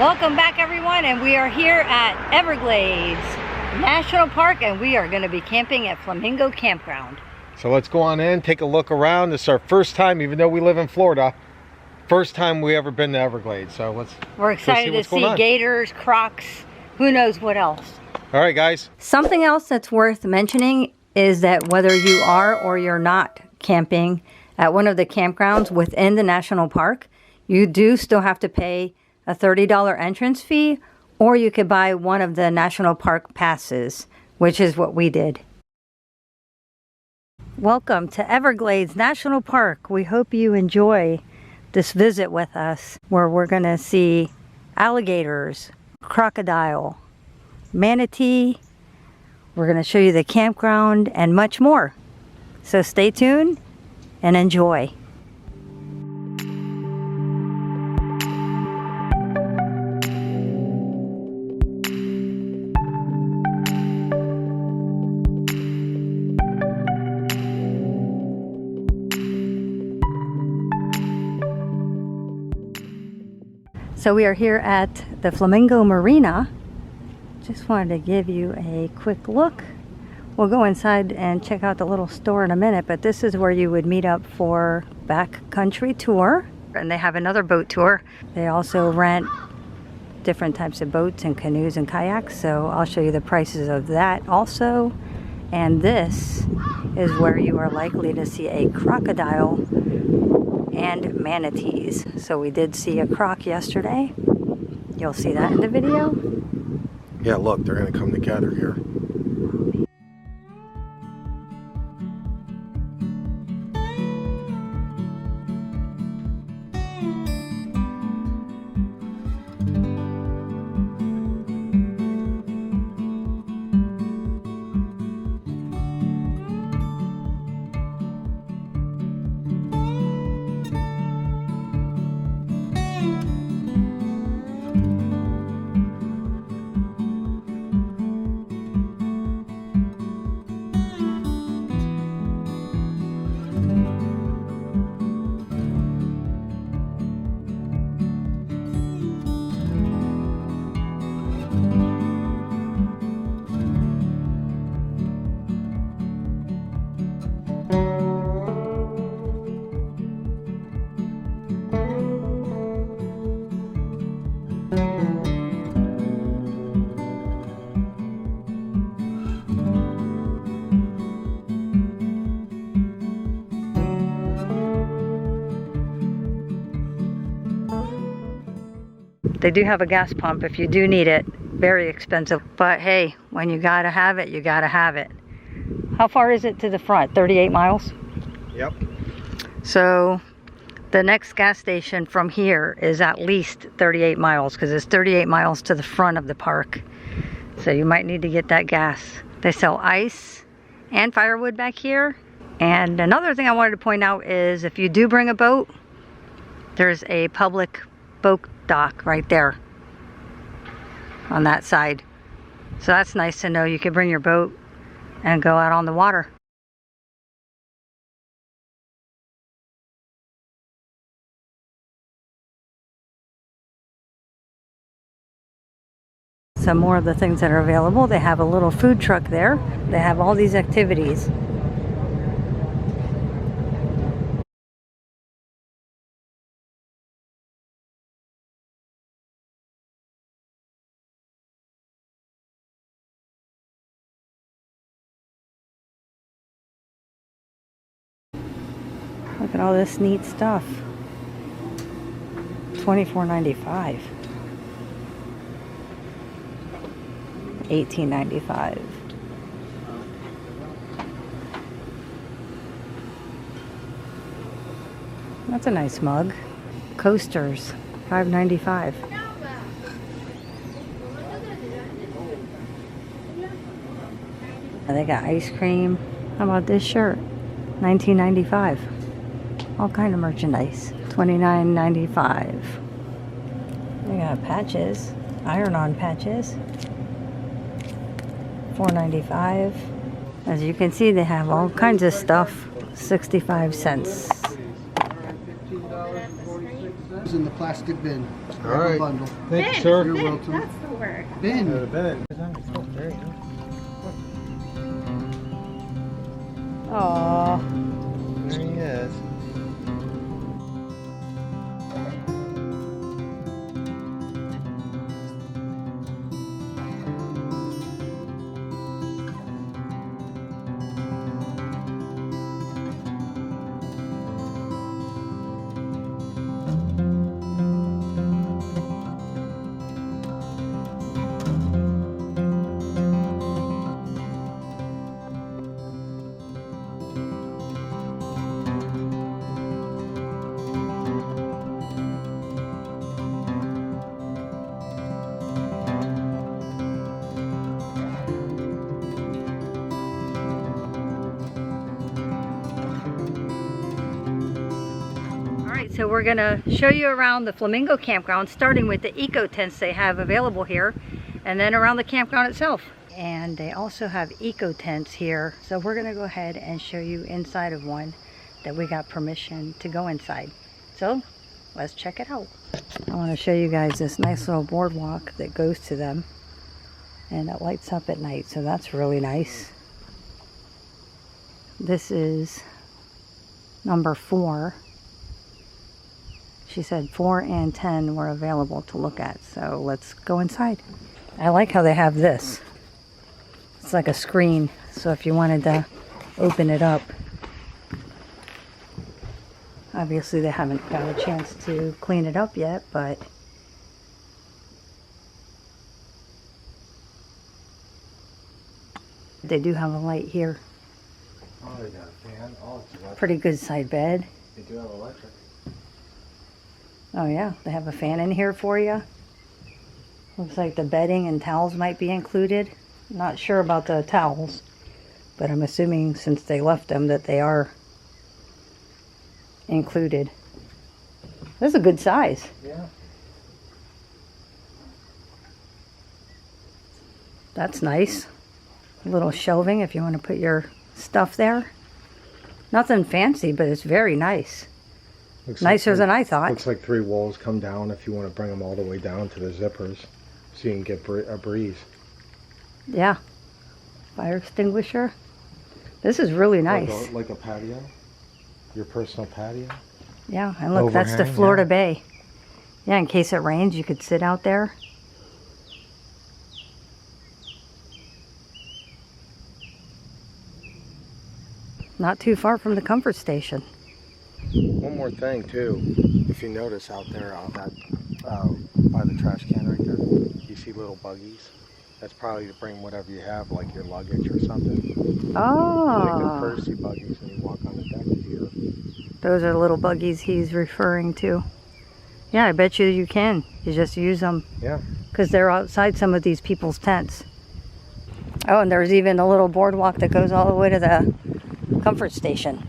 Welcome back, everyone, and we are here at Everglades National Park, and we are going to be camping at Flamingo Campground. So let's go on in, take a look around. This is our first time, even though we live in Florida, first time we ever been to Everglades. So we're excited to see gators, crocs, who knows what else. All right, guys. Something else that's worth mentioning is that whether you are or you're not camping at one of the campgrounds within the national park, you do still have to pay a $30 entrance fee, or you could buy one of the national park passes, which is what we did. Welcome to Everglades National Park. We hope you enjoy this visit with us, where we're going to see alligators, crocodile, manatee. We're going to show you the campground and much more. So stay tuned and enjoy. So we are here at the Flamingo Marina. Just wanted to give you a quick look. We'll go inside and check out the little store in a minute, but this is where you would meet up for backcountry tour. And they have another boat tour. They also rent different types of boats and canoes and kayaks, so I'll show you the prices of that also. And this is where you are likely to see a crocodile and manatees. So we did see a croc yesterday. You'll see that in the video. Yeah, look, they're going to come together here. They do have a gas pump if you do need it. Very expensive. But hey, when you gotta have it, you gotta have it. How far is it to the front? 38 miles? Yep. So the next gas station from here is at least 38 miles because it's 38 miles to the front of the park. So you might need to get that gas. They sell ice and firewood back here. And another thing I wanted to point out is if you do bring a boat, there's a public boat dock right there on that side. So that's nice to know. You can bring your boat and go out on the water. Some more of the things that are available. They have a little food truck there. They have all these activities. Look at all this neat stuff. $24.95. $18.95. That's a nice mug. Coasters, $5.95. They got ice cream. How about this shirt? $19.95. All kind of merchandise. $29.95. They got patches, iron-on patches. $4.95. As you can see, they have all kinds of stuff. 65 cents. goes in the plastic bin. All right. Bundle. Thank you, Bin. sir. You're Bin, welcome. that's the word. Bin. Ben. There you go. Aww. There he is. So we're gonna show you around the Flamingo campground, starting with the eco tents they have available here, and then around the campground itself. And they also have eco tents here, so we're gonna go ahead and show you inside of one that we got permission to go inside. So let's check it out. I want to show you guys this nice little boardwalk that goes to them, and it lights up at night, so that's really nice. This is number 4. She said 4 and 10 were available to look at, so let's go inside. I like how they have this. It's like a screen, so if you wanted to open it up. Obviously they haven't got a chance to clean it up yet, but they do have a light here. Oh, they got a fan. Oh, it's electric. Pretty good side bed. They do have electric. Oh yeah, they have a fan in here for you. Looks like the bedding and towels might be included. Not sure about the towels, but I'm assuming since they left them that they are included. This is a good size. Yeah. That's nice. A little shelving if you want to put your stuff there. Nothing fancy, but it's very nice. Looks Nicer like than I thought. Looks like 3 walls come down if you want to bring them all the way down to the zippers, so you can get a breeze. Yeah. Fire extinguisher. This is really nice. Like a patio? Your personal patio? Yeah, and look, that's the Overhang, Florida yeah. Bay. Yeah, in case it rains, you could sit out there. Not too far from the comfort station. One more thing too, if you notice out there on that, by the trash can right there, you see little buggies. That's probably to bring whatever you have, like your luggage or something. Like the Oh, courtesy buggies when you walk on the deck here. those are little buggies he's referring to. Yeah, I bet you can. You just use them. Yeah. Because they're outside some of these people's tents. Oh, and there's even a little boardwalk that goes all the way to the comfort station.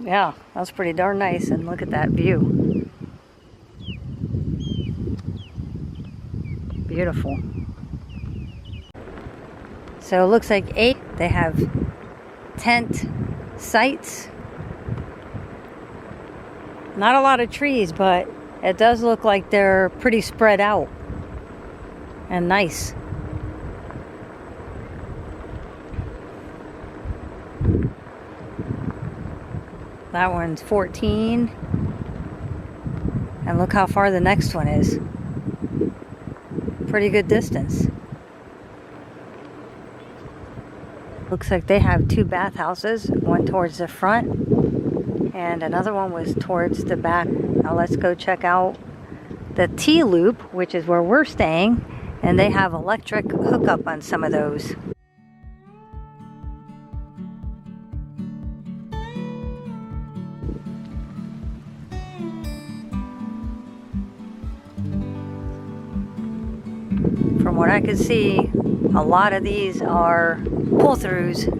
Yeah, that's pretty darn nice, and look at that view. Beautiful. So it looks like 8. They have tent sites. Not a lot of trees, but it does look like they're pretty spread out and nice. That one's 14. And look how far the next one is. Pretty good distance. Looks like they have 2 bathhouses, one towards the front and another one was towards the back. Now let's go check out the T-Loop, which is where we're staying, and they have electric hookup on some of those. From what I could see, a lot of these are pull-throughs.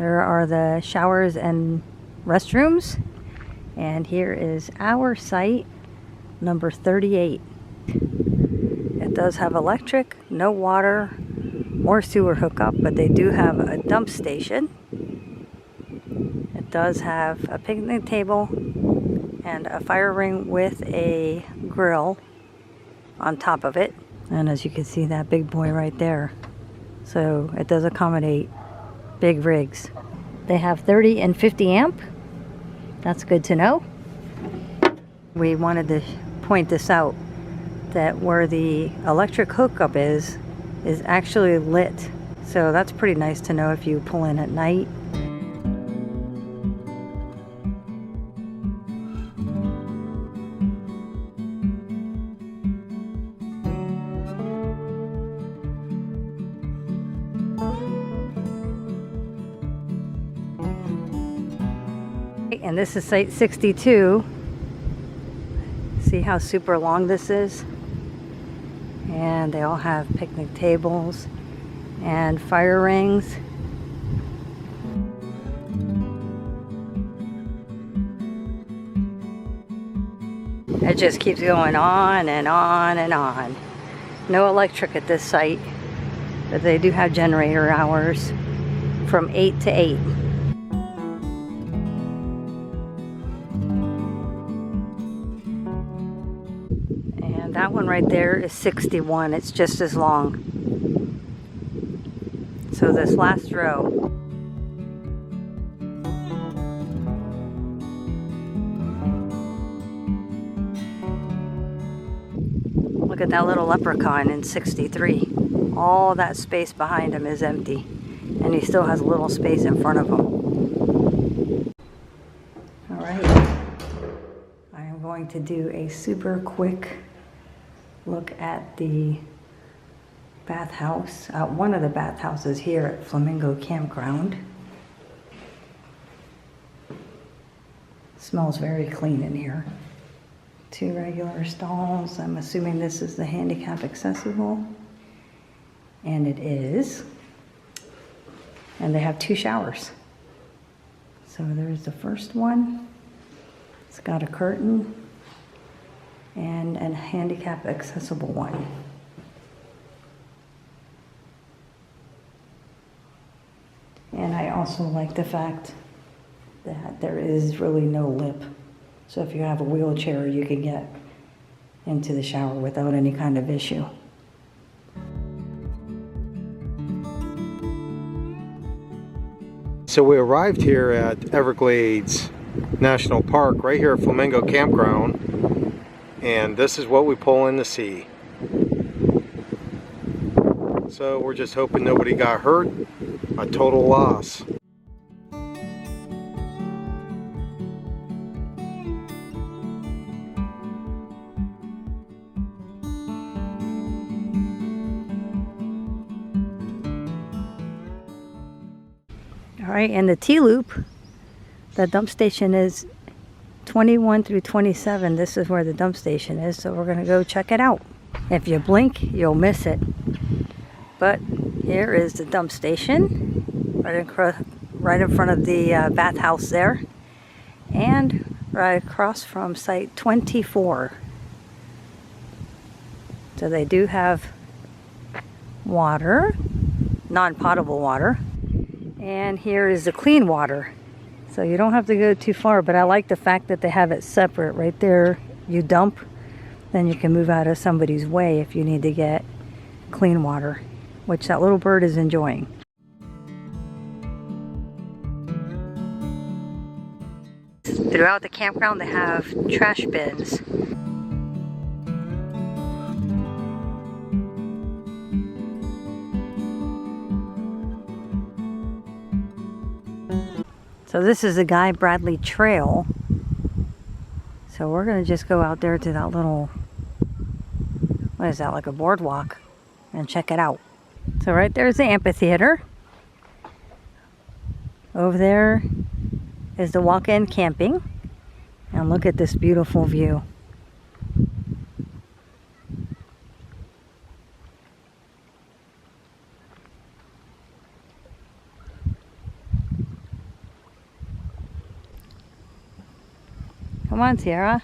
There are the showers and restrooms. And here is our site, number 38. It does have electric, no water or sewer hookup, but they do have a dump station. It does have a picnic table and a fire ring with a grill on top of it. And as you can see, that big boy right there. So it does accommodate big rigs. They have 30 and 50 amp. That's good to know. We wanted to point this out, that where the electric hookup is actually lit. So that's pretty nice to know if you pull in at night. And this is site 62. See how super long this is? And they all have picnic tables and fire rings. It just keeps going on and on and on. No electric at this site, but they do have generator hours from 8 to 8. And that one right there is 61. It's just as long. So this last row. Look at that little leprechaun in 63. All that space behind him is empty. And he still has a little space in front of him. Alright. I am going to do a super quick look at the bathhouse, one of the bathhouses here at Flamingo Campground. Smells very clean in here. 2 regular stalls. I'm assuming this is the handicap accessible. And it is. And they have 2 showers. So there's the first one. It's got a curtain and a handicap accessible one. And I also like the fact that there is really no lip. So if you have a wheelchair, you can get into the shower without any kind of issue. So we arrived here at Everglades National Park, right here at Flamingo Campground, and this is what we pull in to see. So we're just hoping nobody got hurt. A total loss. All right, and the T-loop, the dump station is 21 through 27. This is where the dump station is, so we're gonna go check it out. If you blink, you'll miss it. But here is the dump station, right in front of the bathhouse there, and right across from site 24. So they do have water, non-potable water. And here is the clean water. So you don't have to go too far, but I like the fact that they have it separate. Right there, you dump, then you can move out of somebody's way if you need to get clean water, which that little bird is enjoying. Throughout the campground, they have trash bins. So this is the Guy Bradley Trail. So we're gonna just go out there to that little, what is that, like a boardwalk, and check it out. So right there's the amphitheater. Over there is the walk-in camping. And look at this beautiful view. Come on, Sierra.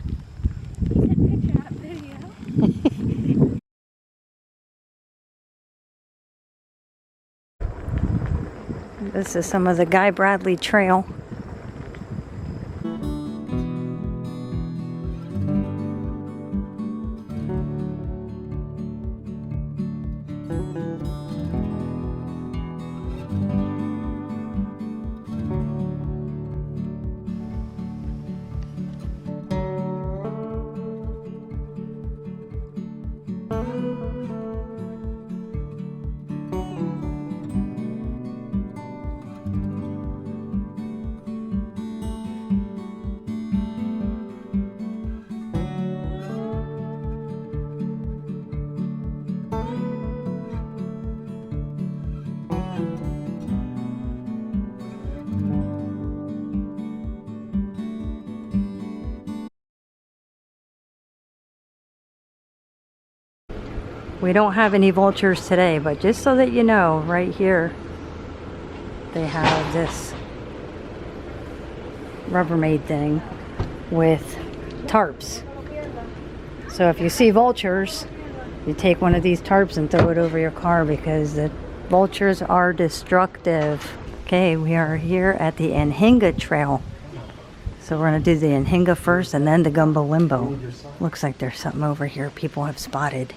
You can picture that video. This is some of the Guy Bradley Trail. We don't have any vultures today, but just so that you know, right here they have this Rubbermaid thing with tarps. So if you see vultures, you take one of these tarps and throw it over your car because the vultures are destructive. Okay, we are here at the Anhinga Trail. So we're going to do the Anhinga first and then the Gumbo Limbo. Looks like there's something over here people have spotted.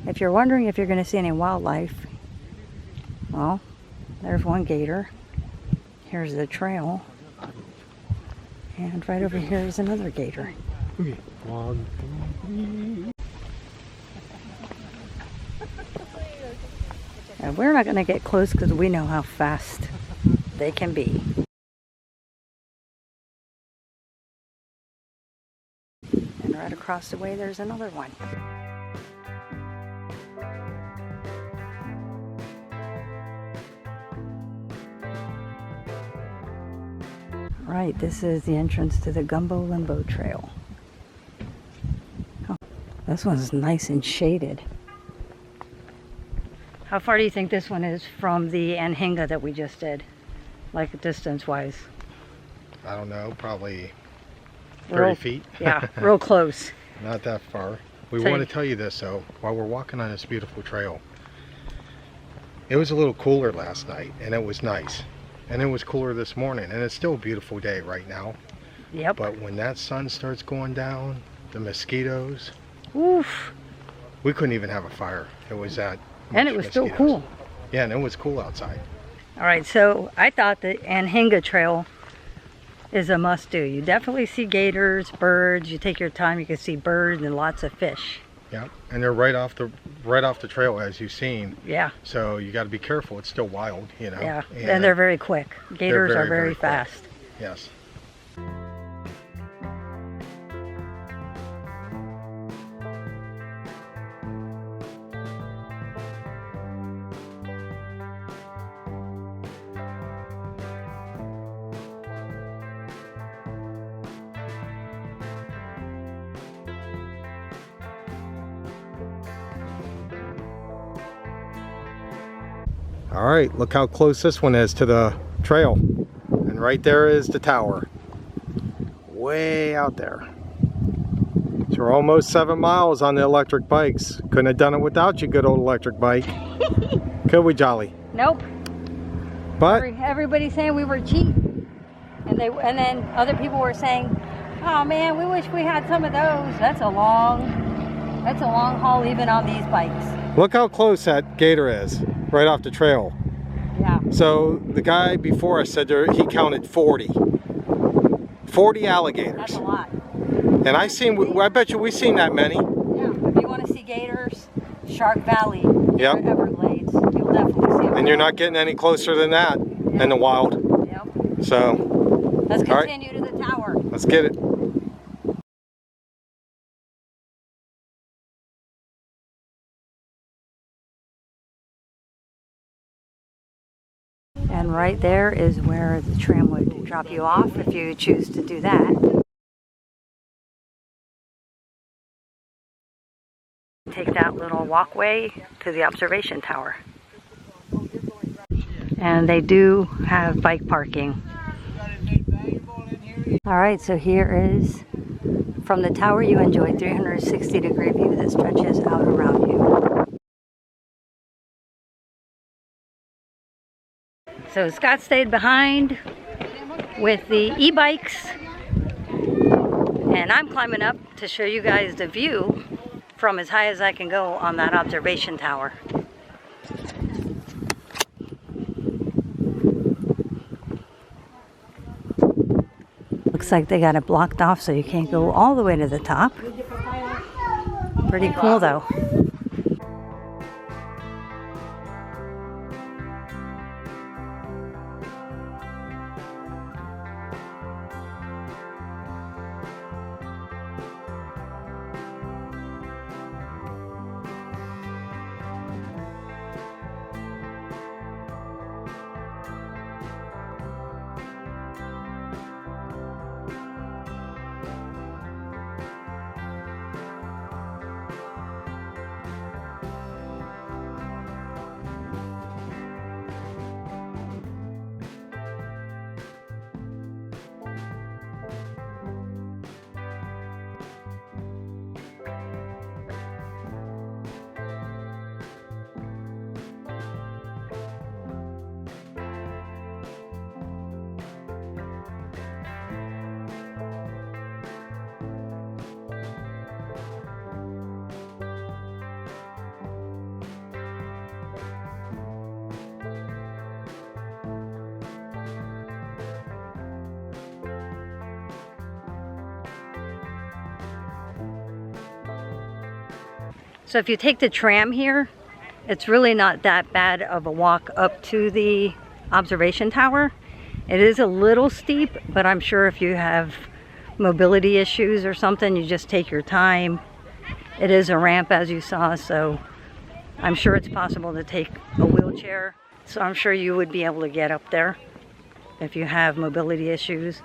If you're wondering if you're going to see any wildlife, well, there's one gator. Here's the trail. And right over here is another gator. And we're not going to get close because we know how fast they can be. And right across the way there's another one. Right, this is the entrance to the Gumbo Limbo Trail. Oh, this one's nice and shaded. How far do you think this one is from the Anhinga that we just did? Like distance-wise? I don't know, probably 30 feet. Yeah, real close. Not that far. We want to tell you this though, while we're walking on this beautiful trail. It was a little cooler last night and it was nice. And it was cooler this morning, and it's still a beautiful day right now. Yep. But when that sun starts going down, the mosquitoes, oof. We couldn't even have a fire. It was that much and it was mosquitoes. still cool. Yeah, and it was cool outside. All right, so I thought the Anhinga Trail is a must-do. You definitely see gators, birds. You take your time, you can see birds and lots of fish. Yeah, and they're right off the trail as you've seen. Yeah. So you got to be careful. It's still wild, you know. Yeah, and they're very quick. Gators are very fast. Yes. All right, look how close this one is to the trail. And right there is the tower. Way out there. So we're almost 7 miles on the electric bikes. Couldn't have done it without you, good old electric bike. Could we, Jolly? Nope. But Everybody's saying we were cheap. And then other people were saying, oh man, we wish we had some of those. That's a long haul even on these bikes. look how close that gator is, right off the trail. Yeah. So the guy before us said he counted 40. 40 alligators. That's a lot. And I bet you we've seen that many. Yeah. If you want to see gators, Shark Valley, Yep. Everglades, you'll definitely see them. And you're not getting any closer than that in the wild. Yep. So, Let's all right. continue to the tower. Let's get it. And right there is where the tram would drop you off if you choose to do that. Take that little walkway to the observation tower. And they do have bike parking. Alright, so here is, from the tower you enjoy 360-degree view that stretches out around you. So Scott stayed behind with the e-bikes, and I'm climbing up to show you guys the view from as high as I can go on that observation tower. Looks like they got it blocked off so you can't go all the way to the top. Pretty cool though. So if you take the tram here, it's really not that bad of a walk up to the observation tower. It is a little steep, but I'm sure if you have mobility issues or something, you just take your time. It is a ramp, as you saw, so I'm sure it's possible to take a wheelchair. So I'm sure you would be able to get up there if you have mobility issues.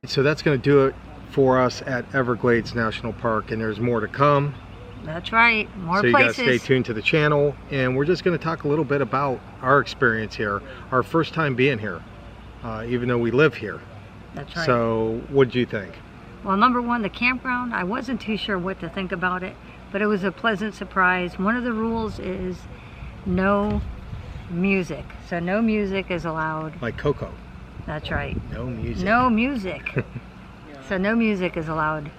So that's going to do it for us at Everglades National Park, and there's more to come. That's right, more so places. So you guys stay tuned to the channel, and we're just going to talk a little bit about our experience here, our first time being here, even though we live here. That's right. So what did you think? Well, number one, the campground, I wasn't too sure what to think about it, but it was a pleasant surprise. One of the rules is no music. So no music is allowed. Like Coco. That's right. No music. No music. So no music is allowed,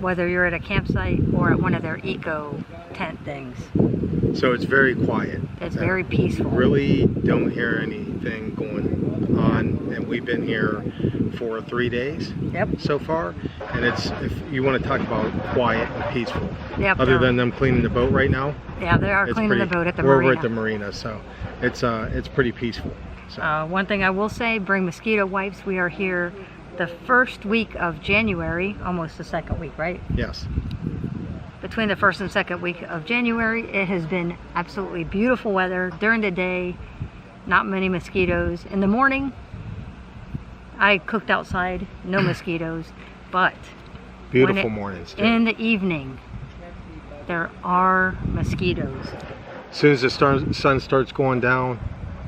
whether you're at a campsite or at one of their eco tent things. So it's very quiet. It's very peaceful. Really don't hear anything going on, and we've been here for 3 days so far. And it's, if you want to talk about quiet and peaceful, other than them cleaning the boat right now. Yeah, they are cleaning the boat at the marina. We're over at the marina, so it's pretty peaceful. So. One thing I will say, bring mosquito wipes. We are here the first week of January, almost the second week, right? Yes. Between the first and second week of January, it has been absolutely beautiful weather during the day. Not many mosquitoes. In the morning, I cooked outside, no mosquitoes, but beautiful mornings too. In the evening, there are mosquitoes. As soon as the sun starts going down,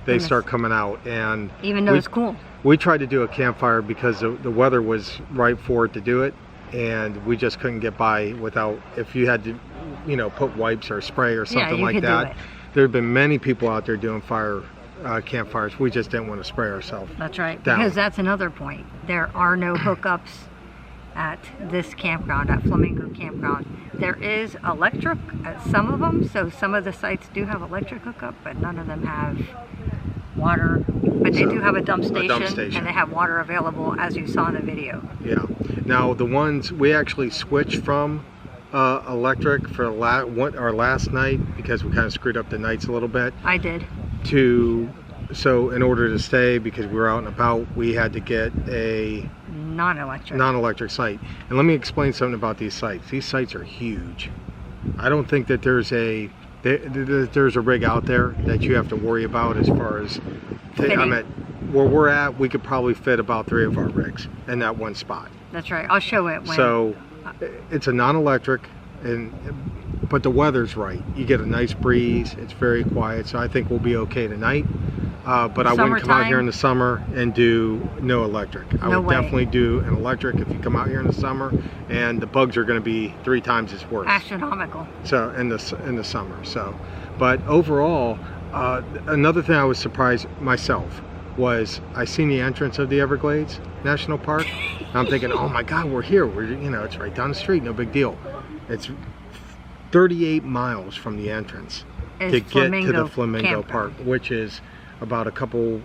they start coming out, and even though it's cool. We tried to do a campfire because the weather was right for it to do it, and we just couldn't get by without, if you had to, you know, put wipes or spray or something like that. There have been many people out there doing campfires. We just didn't want to spray ourselves. That's right, because that's another point. There are no hookups at this campground, at Flamingo Campground. There is electric at some of them, so some of the sites do have electric hookup, but none of them have water. But they do have a dump station, and they have water available, as you saw in the video. Yeah. Now the ones we actually switched from electric for our last night, because we kind of screwed up the nights a little bit. I did. So in order to stay, because we were out and about, we had to get a non-electric site. And let me explain something about these sites. These sites are huge. I don't think that there's a rig out there that you have to worry about as far as I'm at where we're at. We could probably fit about 3 of our rigs in that one spot. That's right. I'll show it when. So it's a non-electric, but the weather's right. You get a nice breeze. It's very quiet, so I think we'll be okay tonight. But I wouldn't come out here in the summer and do no electric. I would definitely do an electric if you come out here in the summer, and the bugs are going to be 3 times as worse. Astronomical. So in the summer. So, but overall, another thing I was surprised myself was I seen the entrance of the Everglades National Park. And I'm thinking, oh my God, we're here. It's right down the street. No big deal. It's 38 miles from the entrance to get to the Flamingo Park, which is about a couple,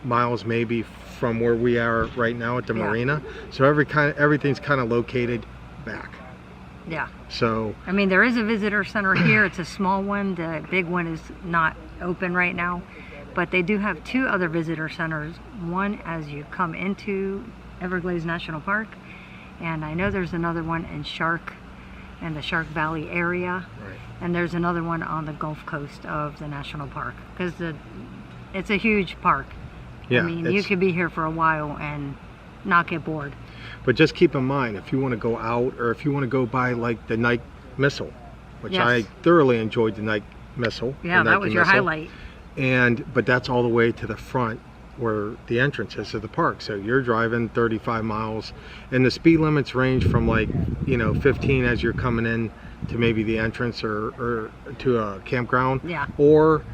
miles maybe from where we are right now at the marina. So everything's kind of located back. Yeah. So I mean, there is a visitor center here. It's a small one. The big one is not open right now, but they do have 2 other visitor centers. One as you come into Everglades National Park, and I know there's another one in the Shark Valley area, and there's another one on the Gulf Coast of the national park, because it's a huge park. Yeah, I mean, you could be here for a while and not get bored. But just keep in mind, if you want to go out, or if you want to go by like the night missile, which I thoroughly enjoyed, the night missile. Yeah, that was your highlight. But that's all the way to the front where the entrance is to the park. So you're driving 35 miles, and the speed limits range from 15 as you're coming in to maybe the entrance or to a campground, or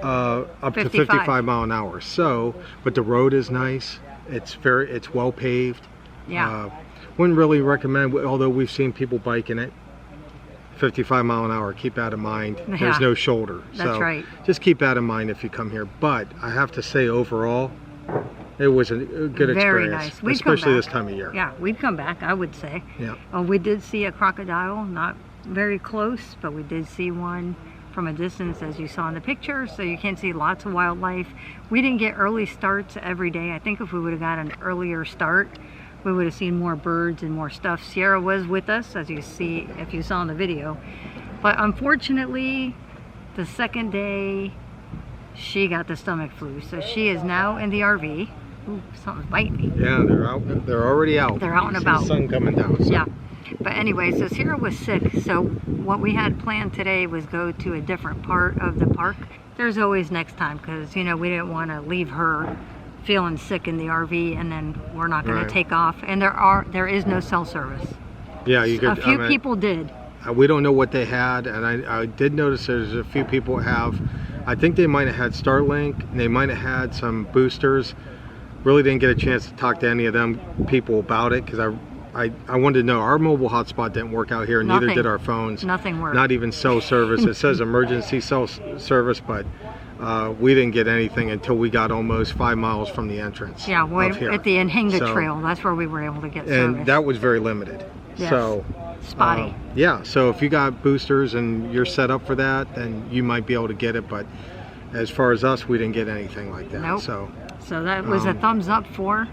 up to 55 mile an hour. So, but the road is nice. It's well paved. Yeah. Wouldn't really recommend, although we've seen people biking it 55 mile an hour. Keep that in mind. Yeah. There's no shoulder. That's right. Just keep that in mind if you come here. But I have to say, overall, it was a good experience. Very nice. Especially this time of year. Yeah, we'd come back, I would say. Yeah. We did see a crocodile, not very close, but we did see one from a distance, as you saw in the picture, so you can see lots of wildlife. We didn't get early starts every day. I think if we would have got an earlier start, we would have seen more birds and more stuff. Sierra was with us, as you see, if you saw in the video. But unfortunately, the second day, she got the stomach flu. So she is now in the RV. Ooh, something's biting me. Yeah, they're out. They're already out. They're out and about. The sun coming down. So. Yeah. But anyway, so Sierra was sick. So what we had planned today was go to a different part of the park. There's always next time, because, we didn't want to leave her feeling sick in the RV, and then we're not going to take off. And there is no cell service. Yeah, you could. A few people did. We don't know what they had, and I did notice there's a few people have. I think they might have had Starlink, and they might have had some boosters. Really didn't get a chance to talk to any of them people about it, because I wanted to know. Our mobile hotspot didn't work out here, neither did our phones. Nothing worked. Not even cell service. It says emergency cell service, but we didn't get anything until we got almost 5 miles from the entrance. Yeah, of here. at the Anhinga So- Trail. That's where we were able to get And service. that was very limited. Yes. So Spotty. yeah, so if you got boosters and you're set up for that, then you might be able to get it. But as far as us, we didn't get anything like that. Nope. So So that was a thumbs up for.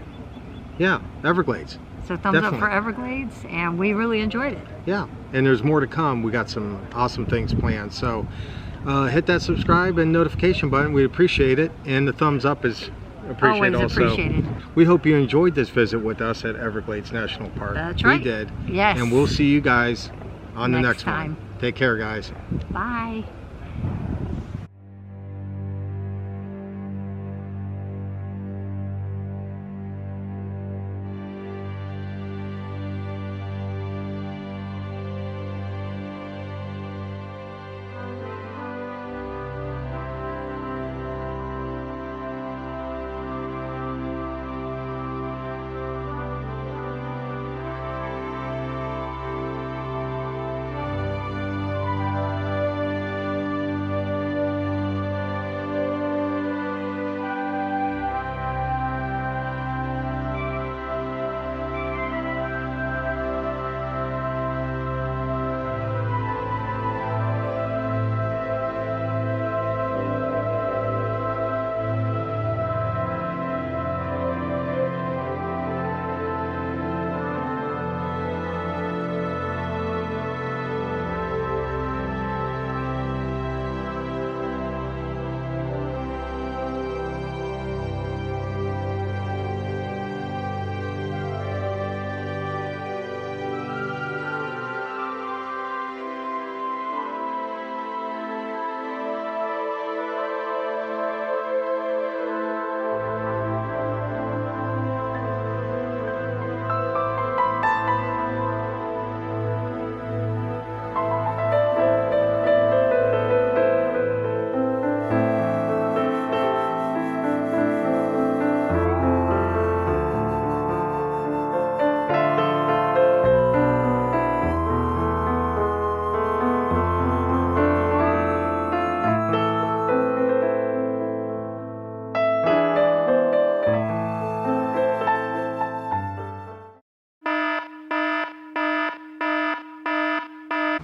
yeah, Everglades. So thumbs up Definitely. for Everglades, and we really enjoyed it. Yeah, and there's more to come. We got some awesome things planned. So hit that subscribe and notification button. We appreciate it, and the thumbs up is appreciated Always also. appreciated. We hope you enjoyed this visit with us at Everglades National Park. That's right. We did. Yes. And we'll see you guys on the Next next time. one. Take care, guys. Bye.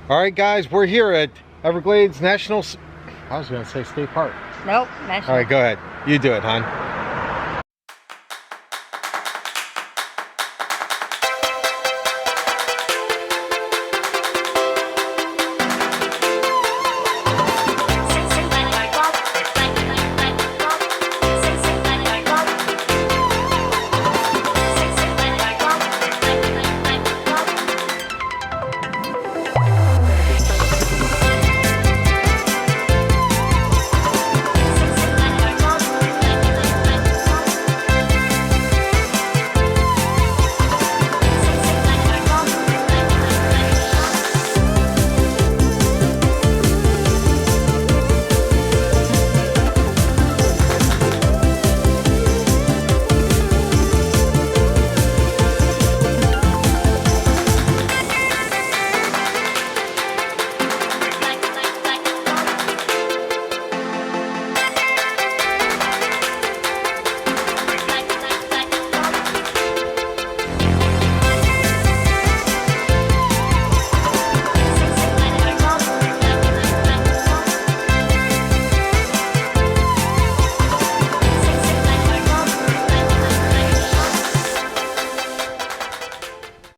All right, guys, we're here at Everglades National. I was going to say State Park. Nope. National. All right, go ahead. You do it, hon.